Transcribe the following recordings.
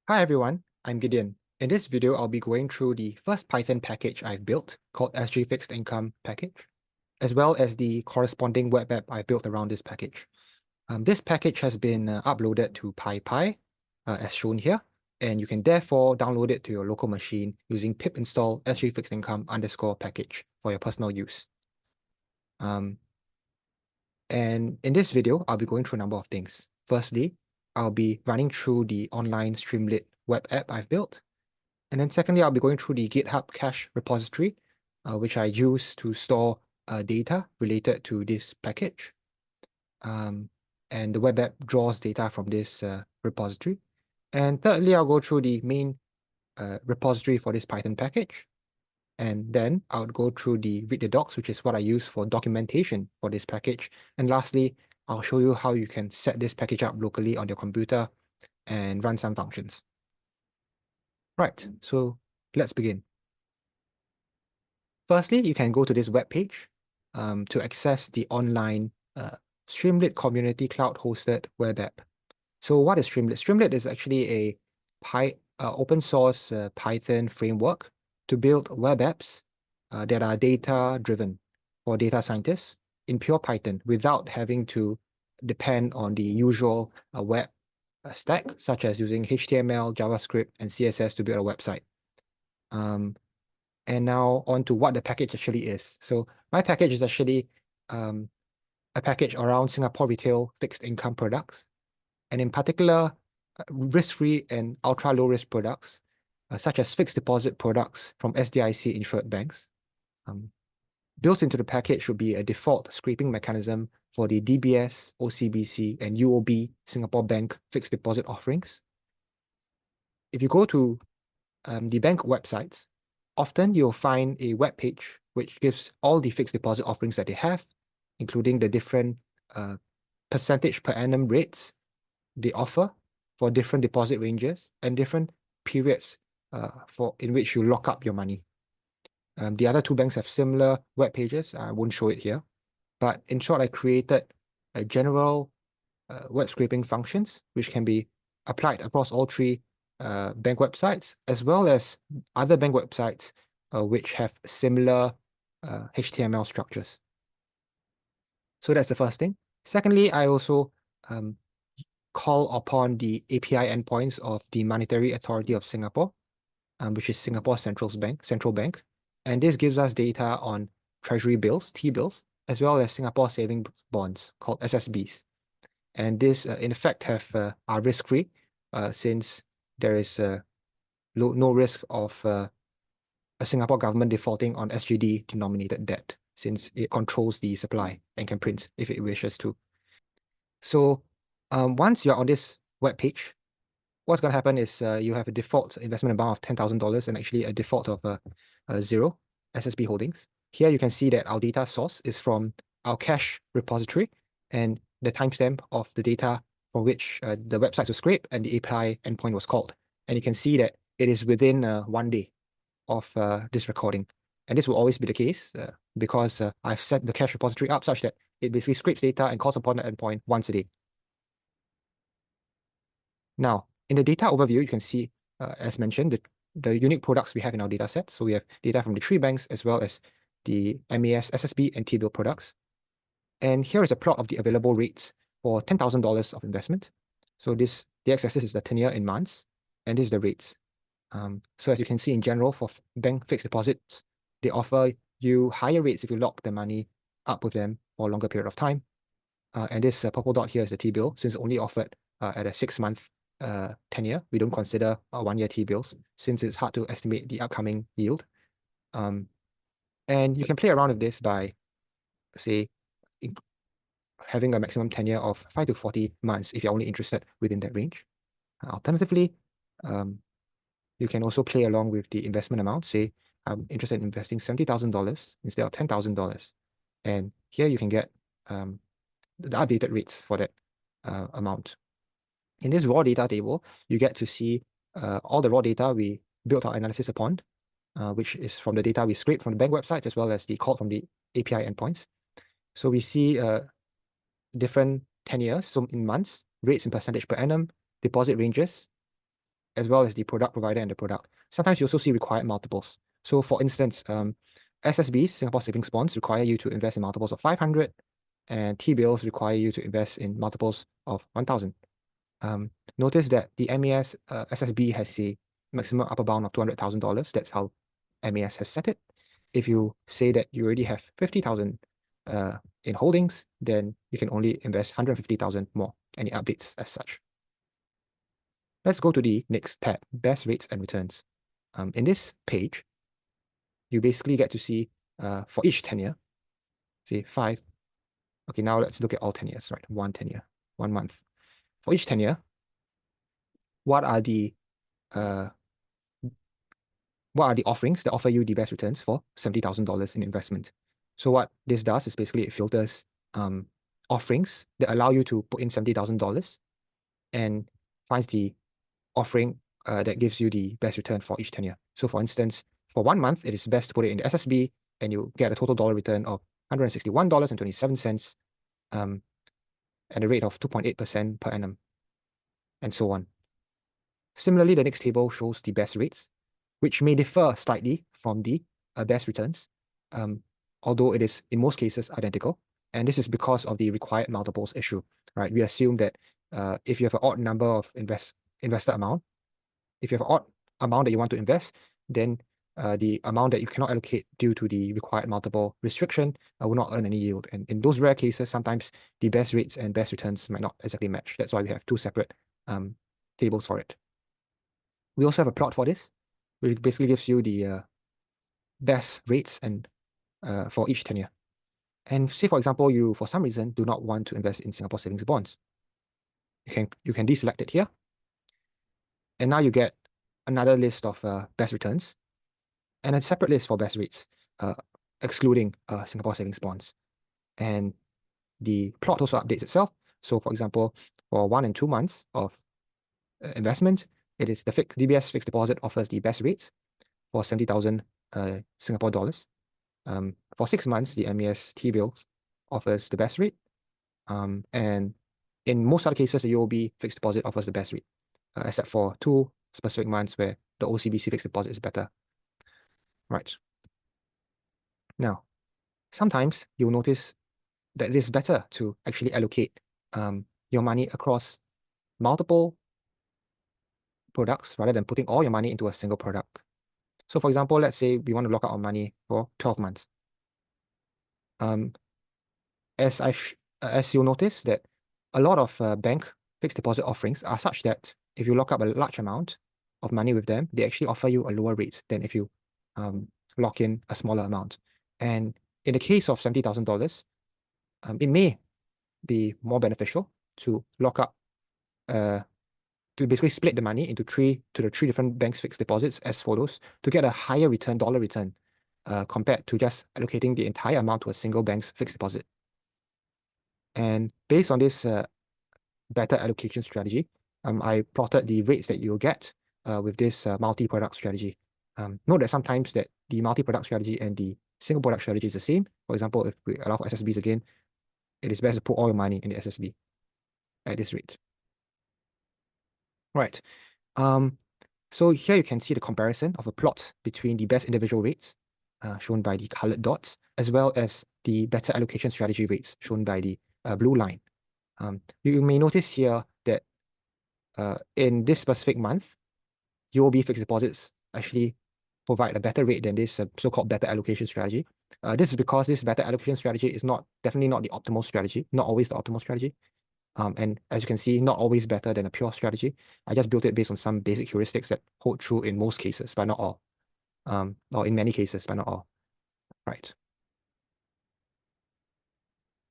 Hi everyone, I'm Gideon. In this video, I'll be going through the first Python package I've built called SG Fixed Income Package, as well as the corresponding web app I built around this package. This package has been uploaded to PyPy, as shown here, and you can therefore download it to your local machine using pip install SG Fixed Income _ package for your personal use. And in this video, I'll be going through a number of things. Firstly, I'll be running through the online Streamlit web app I've built. And then secondly, I'll be going through the GitHub cache repository, which I use to store data related to this package. And the web app draws data from this repository. And thirdly, I'll go through the main repository for this Python package. And then I'll go through the read the docs, which is what I use for documentation for this package. And lastly, I'll show you how you can set this package up locally on your computer and run some functions. Right, so let's begin. Firstly, you can go to this web page to access the online Streamlit Community Cloud hosted web app. So what is Streamlit? Streamlit is actually a open source Python framework to build web apps that are data driven for data scientists in pure Python without having to depend on the usual web stack, such as using HTML, JavaScript, and CSS to build a website. And now on to what the package actually is. So my package is actually a package around Singapore retail fixed income products, and in particular, risk-free and ultra-low risk products, such as fixed deposit products from SDIC insured banks. Built into the package should be a default scraping mechanism for the DBS, OCBC, and UOB Singapore Bank fixed deposit offerings. If you go to the bank websites, often you'll find a web page which gives all the fixed deposit offerings that they have, including the different percentage per annum rates they offer for different deposit ranges and different periods in which you lock up your money. The other two banks have similar web pages. I won't show it here. But in short, I created a general web scraping functions which can be applied across all three bank websites, as well as other bank websites which have similar HTML structures. So that's the first thing. Secondly, I also call upon the API endpoints of the Monetary Authority of Singapore, which is Singapore Central Bank. And this gives us data on treasury bills, T-bills, as well as Singapore savings bonds called SSBs. And this, in effect, are risk-free since there is no risk of a Singapore government defaulting on SGD denominated debt, since it controls the supply and can print if it wishes to. So once you're on this web page, what's going to happen is you have a default investment amount of $10,000 and actually a default of 0 SSB holdings. Here you can see that our data source is from our cache repository and the timestamp of the data for which the websites were scraped and the API endpoint was called. And you can see that it is within 1 day of this recording. And this will always be the case because I've set the cache repository up such that it basically scrapes data and calls upon the endpoint once a day. Now, in the data overview, you can see, as mentioned, the unique products we have in our data set. So we have data from the three banks as well as the MAS, SSB, and T-bill products. And here is a plot of the available rates for $10,000 of investment. So the x-axis is the tenure in months, and this is the rates. So as you can see, in general, for bank fixed deposits, they offer you higher rates if you lock the money up with them for a longer period of time. And this purple dot here is the T-bill, since it's only offered at a 6-month tenure. We don't consider 1-year T-bills, since it's hard to estimate the upcoming yield. And you can play around with this by, say, having a maximum tenure of 5 to 40 months if you're only interested within that range. Alternatively, you can also play along with the investment amount. Say, I'm interested in investing $70,000 instead of $10,000. And here you can get the updated rates for that amount. In this raw data table, you get to see all the raw data we built our analysis upon, which is from the data we scraped from the bank websites as well as the call from the API endpoints. So we see different tenures, so in months, rates in percentage per annum, deposit ranges, as well as the product provider and the product. Sometimes you also see required multiples. So for instance, SSBs, Singapore Savings Bonds, require you to invest in multiples of 500, and T-bills require you to invest in multiples of 1,000. Notice that the MAS SSB has a maximum upper bound of $200,000. That's how MAS has set it. If you say that you already have 50,000 in holdings, then you can only invest 150,000 more. Any updates as such? Let's go to the next tab, best rates and returns. In this page, you basically get to see for each tenure, say 5. Okay, now let's look at all tenures, right? 1 tenure, 1 month. For each tenure, what are the offerings that offer you the best returns for $70,000 in investment? So what this does is basically it filters offerings that allow you to put in $70,000 and finds the offering that gives you the best return for each tenure. So for instance, for 1 month, it is best to put it in the SSB and you get a total dollar return of $161.27 at a rate of 2.8% per annum, and so on. Similarly, the next table shows the best rates, which may differ slightly from the best returns, although it is in most cases identical. And this is because of the required multiples issue, right? We assume that if you have an odd number of investor amount, if you have an odd amount that you want to invest, then the amount that you cannot allocate due to the required multiple restriction will not earn any yield. And in those rare cases, sometimes the best rates and best returns might not exactly match. That's why we have 2 separate tables for it. We also have a plot for this, which basically gives you the best rates and for each tenure. And say, for example, you, for some reason, do not want to invest in Singapore Savings Bonds. You can deselect it here. And now you get another list of best returns and a separate list for best rates, excluding Singapore Savings Bonds. And the plot also updates itself. So for example, for 1 and 2 months of investment, it is the DBS fixed deposit offers the best rates for 70,000 Singapore dollars. For 6 months, the MAS T-bill offers the best rate. And in most other cases, the UOB fixed deposit offers the best rate, except for 2 specific months where the OCBC fixed deposit is better. Right. Now, sometimes you'll notice that it is better to actually allocate your money across multiple products rather than putting all your money into a single product. So for example, let's say we want to lock out our money for 12 months. As you'll notice that a lot of bank fixed deposit offerings are such that if you lock up a large amount of money with them, they actually offer you a lower rate than if you lock in a smaller amount. And in the case of $70,000, it may be more beneficial to lock up, to basically split the money into the three different banks fixed deposits as follows to get a higher return, dollar return, compared to just allocating the entire amount to a single bank's fixed deposit. And based on this better allocation strategy, I plotted the rates that you'll get with this multi-product strategy. Note that sometimes that the multi-product strategy and the single product strategy is the same. For example, if we allow for SSBs again, it is best to put all your money in the SSB at this rate. Right. So here you can see the comparison of a plot between the best individual rates, shown by the colored dots, as well as the better allocation strategy rates, shown by the blue line. You may notice here that in this specific month, UOB fixed deposits actually provide a better rate than this so-called better allocation strategy. This is because this better allocation strategy is definitely not the optimal strategy, not always the optimal strategy. And as you can see, not always better than a pure strategy. I just built it based on some basic heuristics that hold true in most cases, but not all. Or in many cases, but not all. Right.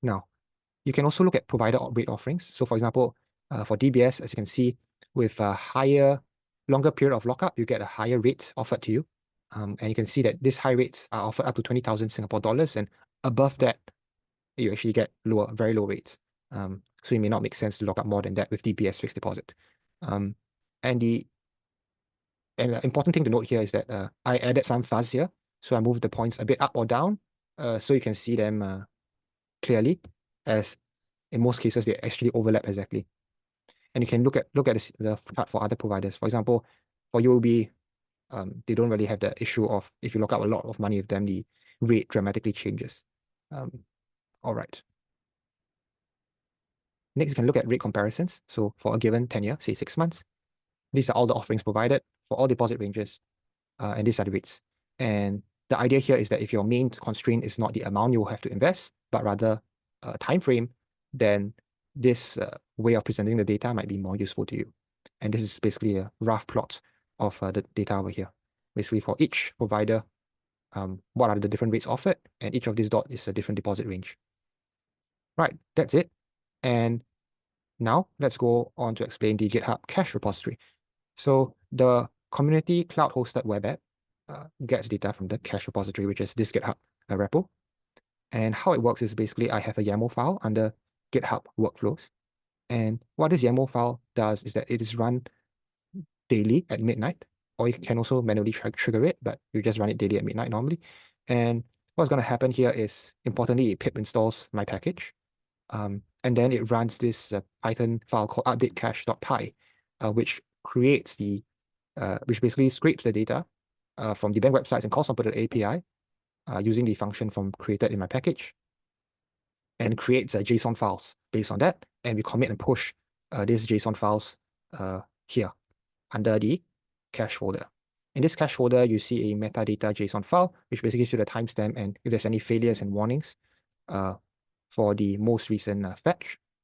Now, you can also look at provider rate offerings. So for example, for DBS, as you can see, with a longer period of lockup, you get a higher rate offered to you. And you can see that these high rates are offered up to 20,000 Singapore dollars, and above that, you actually get very low rates. So it may not make sense to lock up more than that with DBS fixed deposit. And the important thing to note here is that I added some fuzz here. So I moved the points a bit up or down so you can see them clearly, as in most cases, they actually overlap exactly. And you can look at the chart for other providers. For example, for UOB, they don't really have the issue of if you lock up a lot of money with them, the rate dramatically changes. All right. Next, you can look at rate comparisons. So for a given tenure, say 6 months, these are all the offerings provided for all deposit ranges, and these are the rates. And the idea here is that if your main constraint is not the amount you will have to invest, but rather a time frame, then this way of presenting the data might be more useful to you. And this is basically a rough plot of the data over here. Basically, for each provider, what are the different rates offered, and each of these dots is a different deposit range. Right, that's it. And now let's go on to explain the GitHub cache repository. So the community cloud hosted web app gets data from the cache repository, which is this GitHub repo. And how it works is basically I have a YAML file under GitHub workflows. And what this YAML file does is that it is run daily at midnight, or you can also manually trigger it, but you just run it daily at midnight normally. And what's going to happen here is, importantly, it pip installs my package. And then it runs this Python file called updatecache.py, which creates which basically scrapes the data from the bank websites and calls on the API using the function from created in my package, and creates JSON files based on that. And we commit and push these JSON files here under the cache folder. In this cache folder, you see a metadata JSON file, which basically gives you the timestamp and if there's any failures and warnings for the most recent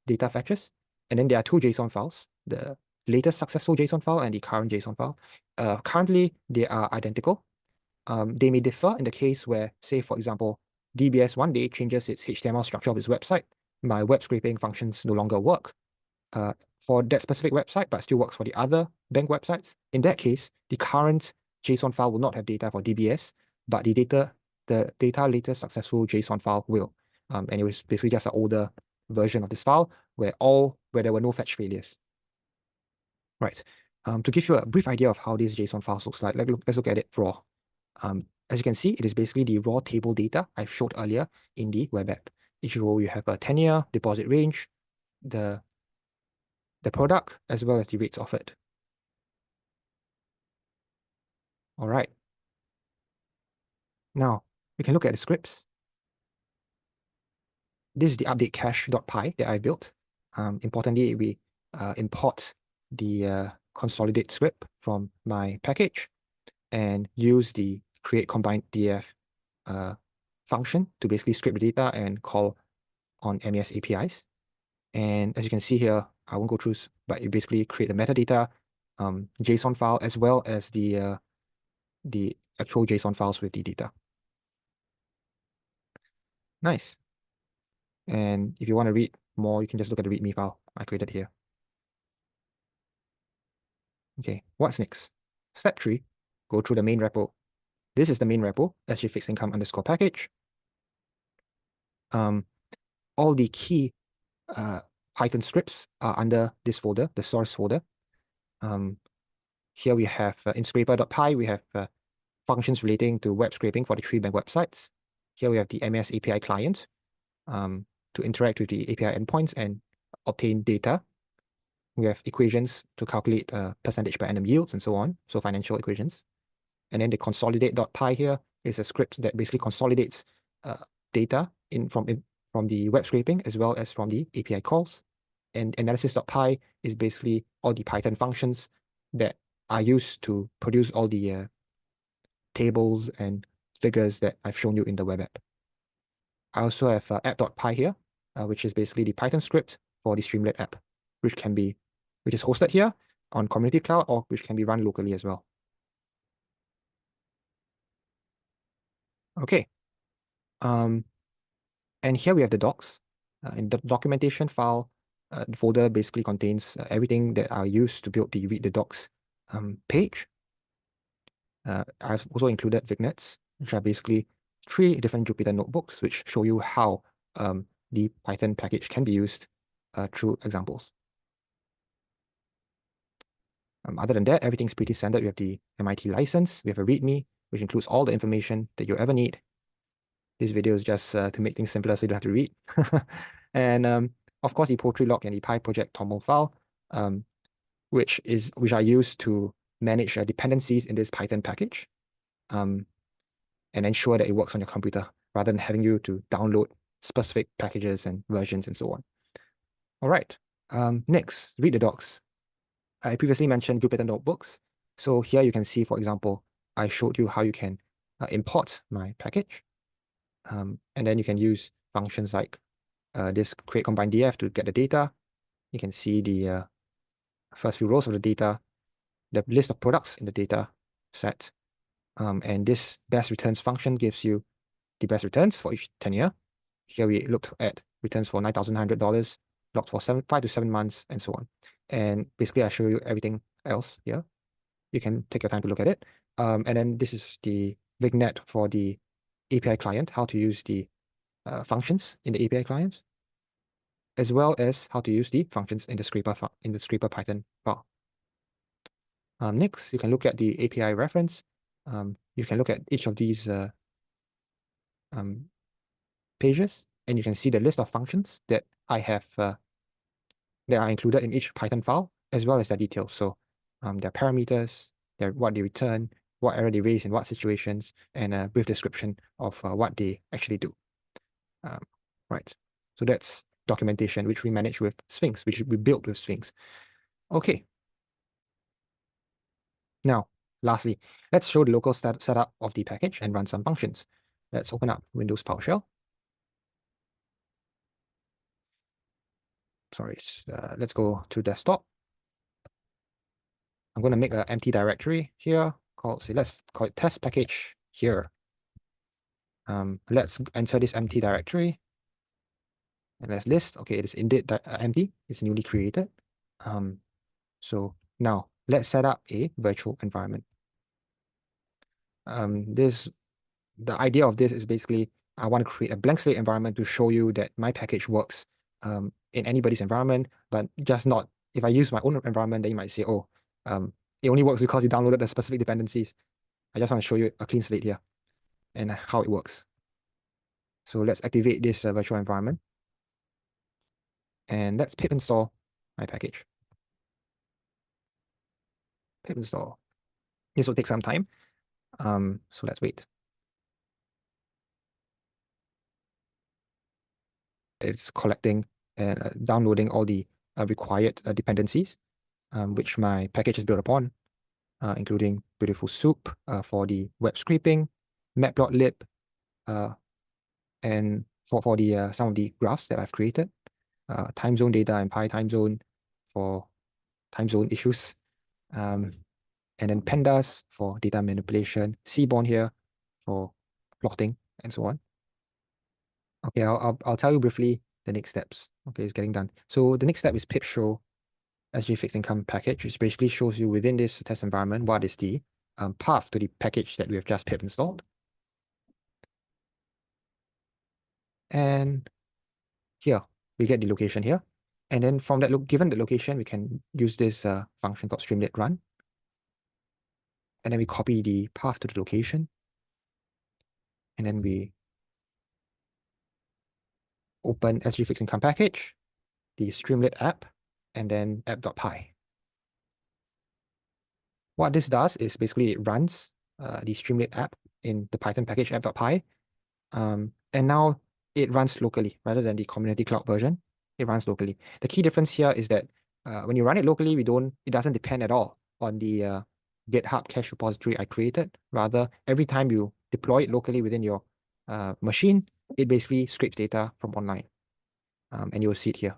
data fetches. And then there are two JSON files, the latest successful JSON file and the current JSON file. Currently, they are identical. They may differ in the case where, say, for example, DBS one day changes its HTML structure of its website. My web scraping functions no longer work for that specific website, but still works for the other bank websites. In that case, the current JSON file will not have data for DBS, but the data latest successful JSON file will. And it was basically just an older version of this file where there were no fetch failures. Right. To give you a brief idea of how this JSON file looks like, let's look at it raw. As you can see, it is basically the raw table data I showed earlier in the web app. Each row you have a tenure, deposit range, the product, as well as the rates offered. All right. Now, we can look at the scripts. This is the update cache.py that I built. Importantly, we import the consolidate script from my package and use the create combined df function to basically scrape the data and call on MES APIs. And as you can see here, I won't go through, but you basically create the metadata JSON file as well as the actual JSON files with the data. Nice. And if you want to read more, you can just look at the README file I created here. Okay, what's next? Step 3, go through the main repo. This is the main repo, sgfixedincome_package. All the key Python scripts are under this folder, the source folder. Here we have in scraper.py, we have functions relating to web scraping for the 3 bank websites. Here we have the MES API client to interact with the API endpoints and obtain data. We have equations to calculate percentage per annum yields and so on, so financial equations. And then the consolidate.py here is a script that basically consolidates data from the web scraping as well as from the API calls. And analysis.py is basically all the Python functions that are used to produce all the tables and figures that I've shown you in the web app. I also have app.py here, which is basically the Python script for the Streamlit app, which is hosted here on Community Cloud or which can be run locally as well. Okay. And here we have the docs. In the documentation file, the folder basically contains everything that I used to build the read the docs page. I've also included vignettes, which are basically 3 different Jupyter notebooks, which show you how the Python package can be used through examples. Other than that, everything's pretty standard. We have the MIT license, we have a README, which includes all the information that you'll ever need. This video is just to make things simpler so you don't have to read. And of course, the poetry log and the PyProject TOML file, which I use to manage dependencies in this Python package, and ensure that it works on your computer rather than having you to download specific packages and versions and so on. All right. Next, read the docs. I previously mentioned Jupyter Notebooks. So here you can see, for example, I showed you how you can import my package. And then you can use functions like this create combine df to get the data. You can see the first few rows of the data, the list of products in the data set. And this best returns function gives you the best returns for each tenure. Here we looked at returns for $9,900, locked for 5 to 7 months, and so on. And basically, I show you everything else here. You can take your time to look at it. And then this is the vignette for the API client, how to use the functions in the API client, as well as how to use the functions in the scraper Python file. Next, you can look at the API reference. You can look at each of these pages, and you can see the list of functions that I have that are included in each Python file, as well as their details. So their parameters, what they return, what error they raise in what situations, and a brief description of what they actually do. Right. So that's documentation, which we manage with Sphinx, which we built with Sphinx. Okay. Now, lastly, let's show the local setup of the package and run some functions. Let's open up Windows PowerShell. Sorry, let's go to desktop. I'm going to make an empty directory here called, let's call it test package here. Let's enter this empty directory and let's list. Okay, it is indeed empty. It's newly created. So now let's set up a virtual environment. The idea of this is basically I want to create a blank slate environment to show you that my package works in anybody's environment, but just not, if I use my own environment, then you might say, oh, it only works because you downloaded the specific dependencies. I just want to show you a clean slate here and how it works. So let's activate this virtual environment. And let's pip install my package. Pip install. This will take some time. So let's wait. It's collecting and downloading all the required dependencies, which my package is built upon, including Beautiful Soup for the web scraping, matplotlib, and for the some of the graphs that I've created, time zone data and PyTimeZone for time zone issues, and then pandas for data manipulation, Seaborn here for plotting, and so on. Okay, I'll tell you briefly the next steps. Okay, it's getting done. So the next step is pip show SG fixed income package, which basically shows you within this test environment what is the path to the package that we have just pip installed. And here we get the location here. And then from that, given the location, we can use this function called streamlit run. And then we copy the path to the location. And then we open SG fixed income package, the Streamlit app, and then app.py. What this does is basically it runs the Streamlit app in the Python package app.py. And now it runs locally rather than the community cloud version. It runs locally. The key difference here is that when you run it locally, it doesn't depend at all on the GitHub cache repository I created. Rather, every time you deploy it locally within your machine, it basically scrapes data from online. And you'll see it here.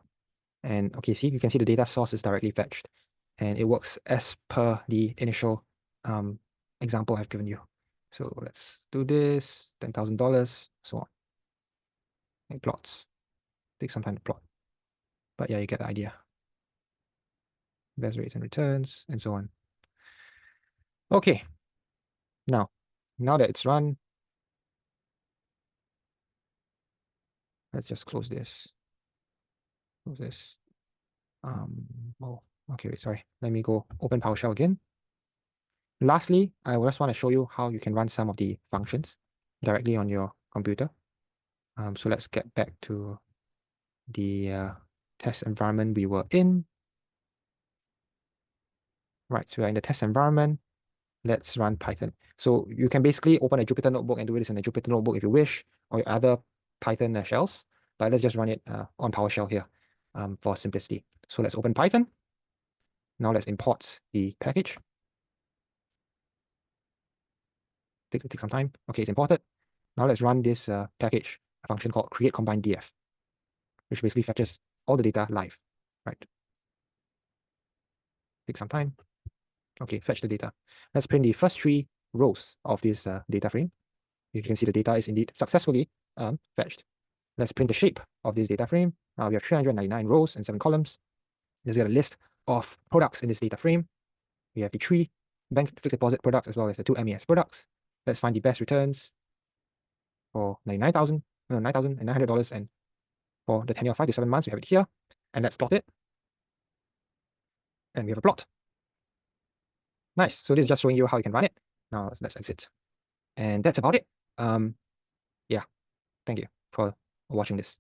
And okay, see, you can see the data source is directly fetched. And it works as per the initial example I've given you. So let's do this, $10,000, so on. Make plots. Take some time to plot. But yeah, you get the idea. Best rates and returns, and so on. Okay. Now that it's run, let's just close this. Close this. Oh, okay, wait, sorry. Let me go open PowerShell again. Lastly, I just want to show you how you can run some of the functions directly on your computer. So let's get back to the test environment we were in. Right, so we're in the test environment. Let's run Python. So you can basically open a Jupyter notebook and do this in a Jupyter notebook if you wish, or your other Python shells. But let's just run it on PowerShell here for simplicity. So let's open Python. Now let's import the package. Take some time. Okay, it's imported. Now let's run this package, a function called create combine df, which basically fetches all the data live, right? Take some time. Okay, fetch the data. Let's print the first 3 rows of this data frame. You can see the data is indeed successfully fetched. Let's print the shape of this data frame. We have 399 rows and 7 columns. Let's get a list of products in this data frame. We have the 3 bank fixed deposit products as well as the 2 MES products. Let's find the best returns for $9,900, and for the tenure of 5 to 7 months, we have it here. And let's plot it. And we have a plot. Nice. So this is just showing you how you can run it. Now let's exit. And that's about it. Yeah. Thank you for watching this.